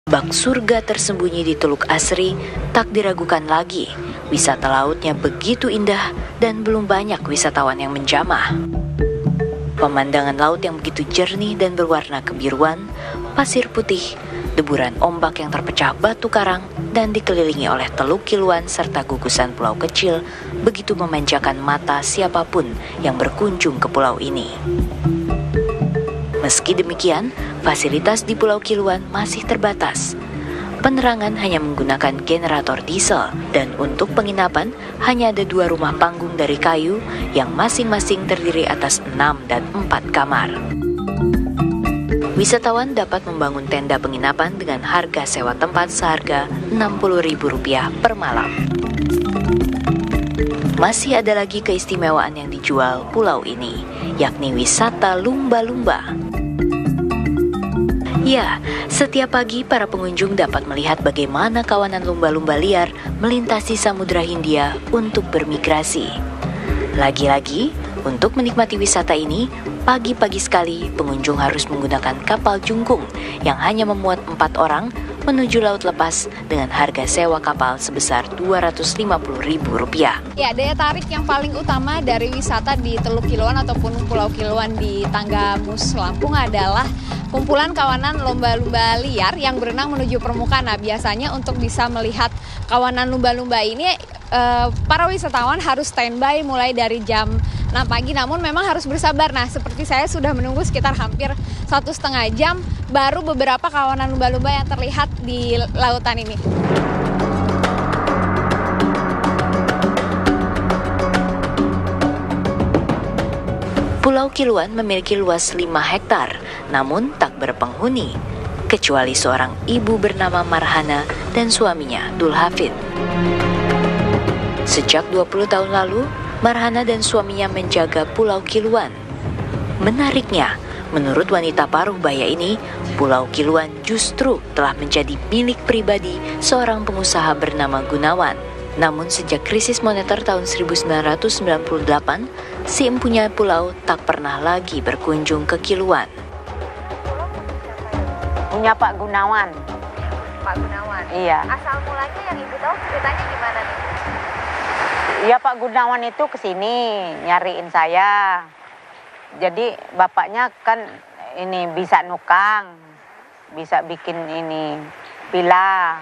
Bak surga tersembunyi di Teluk Asri tak diragukan lagi. Wisata lautnya begitu indah dan belum banyak wisatawan yang menjamah. Pemandangan laut yang begitu jernih dan berwarna kebiruan, pasir putih, deburan ombak yang terpecah batu karang, dan dikelilingi oleh Teluk Kiluan serta gugusan pulau kecil begitu memanjakan mata siapapun yang berkunjung ke pulau ini. Meski demikian, fasilitas di Pulau Kiluan masih terbatas. Penerangan hanya menggunakan generator diesel dan untuk penginapan hanya ada 2 rumah panggung dari kayu yang masing-masing terdiri atas 6 dan 4 kamar. Wisatawan dapat membangun tenda penginapan dengan harga sewa tempat seharga Rp60.000 per malam. Masih ada lagi keistimewaan yang dijual pulau ini, yakni wisata lumba-lumba. Ya, setiap pagi para pengunjung dapat melihat bagaimana kawanan lumba-lumba liar melintasi Samudra Hindia untuk bermigrasi. Lagi-lagi, untuk menikmati wisata ini, pagi-pagi sekali pengunjung harus menggunakan kapal jungkung yang hanya memuat 4 orang menuju laut lepas dengan harga sewa kapal sebesar Rp250.000. Ya, daya tarik yang paling utama dari wisata di Teluk Kiluan ataupun Pulau Kiluan di Tanggamus, Lampung adalah kumpulan kawanan lumba-lumba liar yang berenang menuju permukaan. Nah, biasanya untuk bisa melihat kawanan lumba-lumba ini, para wisatawan harus standby mulai dari jam 6 pagi, namun memang harus bersabar. Nah, seperti saya sudah menunggu sekitar hampir 1,5 jam, baru beberapa kawanan lumba-lumba yang terlihat di lautan ini. Pulau Kiluan memiliki luas 5 hektar, namun tak berpenghuni, kecuali seorang ibu bernama Marhana dan suaminya Dul Hafid. Sejak 20 tahun lalu, Marhana dan suaminya menjaga Pulau Kiluan. Menariknya, menurut wanita paruh baya ini, Pulau Kiluan justru telah menjadi milik pribadi seorang pengusaha bernama Gunawan. Namun sejak krisis moneter tahun 1998, si empunya pulau tak pernah lagi berkunjung ke Kiluan. Punya Pak Gunawan. Pak Gunawan? Iya. Asal mulanya yang Ibu tahu ceritanya gimana nih? Iya, Pak Gunawan itu kesini nyariin saya. Jadi bapaknya kan ini bisa nukang, bisa bikin ini villa.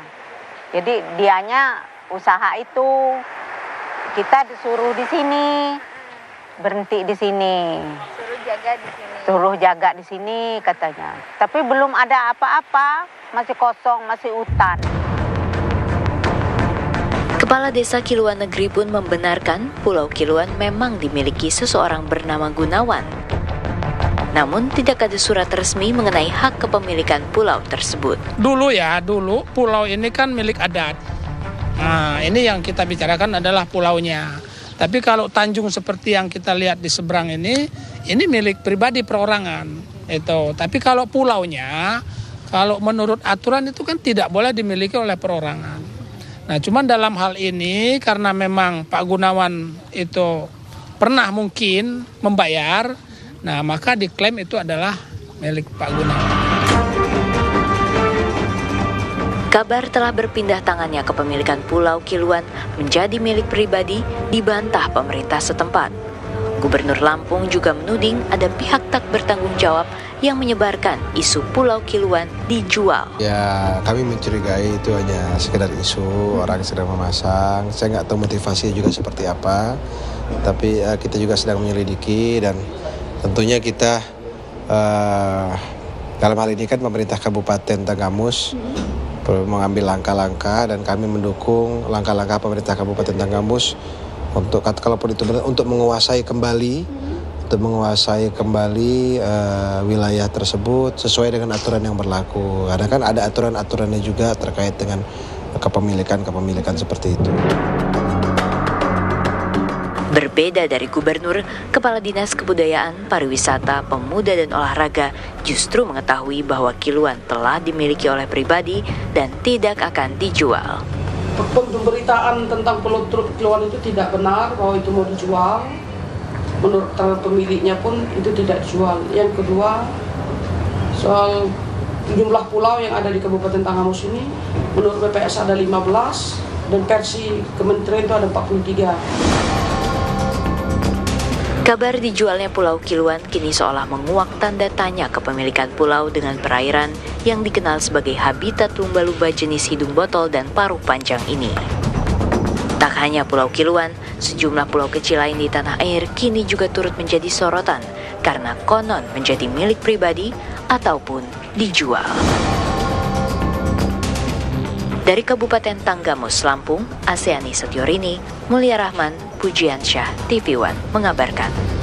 Jadi dianya usaha itu. Kita disuruh di sini, berhenti di sini. Suruh jaga di sini. Suruh jaga di sini katanya. Tapi belum ada apa-apa, masih kosong, masih hutan. Kepala Desa Kiluan Negeri pun membenarkan Pulau Kiluan memang dimiliki seseorang bernama Gunawan. Namun tidak ada surat resmi mengenai hak kepemilikan pulau tersebut. Dulu pulau ini kan milik adat. Nah, ini yang kita bicarakan adalah pulaunya. Tapi kalau Tanjung seperti yang kita lihat di seberang ini milik pribadi perorangan. Itu. Tapi kalau pulaunya, kalau menurut aturan itu kan tidak boleh dimiliki oleh perorangan. Nah, cuman dalam hal ini karena memang Pak Gunawan itu pernah mungkin membayar, nah maka diklaim itu adalah milik Pak Gunawan. Kabar telah berpindah tangannya kepemilikan Pulau Kiluan menjadi milik pribadi dibantah pemerintah setempat. Gubernur Lampung juga menuding ada pihak tak bertanggung jawab yang menyebarkan isu Pulau Kiluan dijual. Ya, kami mencurigai itu hanya sekedar isu, orang sedang memasang. Saya nggak tahu motivasinya juga seperti apa. Tapi kita juga sedang menyelidiki dan tentunya kita dalam hal ini kan pemerintah Kabupaten Tanggamus mengambil langkah-langkah dan kami mendukung langkah-langkah pemerintah Kabupaten Tanggamus untuk kalaupun itu benar untuk menguasai kembali wilayah tersebut sesuai dengan aturan yang berlaku. Karena kan ada aturan-aturannya juga terkait dengan kepemilikan seperti itu. Berbeda dari gubernur, Kepala Dinas Kebudayaan, Pariwisata, Pemuda dan Olahraga justru mengetahui bahwa Kiluan telah dimiliki oleh pribadi dan tidak akan dijual. Pemberitaan tentang Pulau Kiluan itu tidak benar bahwa itu mau dijual. Menurut pemiliknya pun itu tidak dijual. Yang kedua, soal jumlah pulau yang ada di Kabupaten Tanggamus ini menurut BPS ada 15 dan versi kementerian itu ada 43. Kabar dijualnya Pulau Kiluan kini seolah menguak tanda tanya kepemilikan pulau dengan perairan yang dikenal sebagai habitat lumba-lumba jenis hidung botol dan paruh panjang ini. Tak hanya Pulau Kiluan, sejumlah pulau kecil lain di tanah air kini juga turut menjadi sorotan karena konon menjadi milik pribadi ataupun dijual. Dari Kabupaten Tanggamus, Lampung, Aseani Setiorini, Mulia Rahman, Pujiansyah, TV One mengabarkan.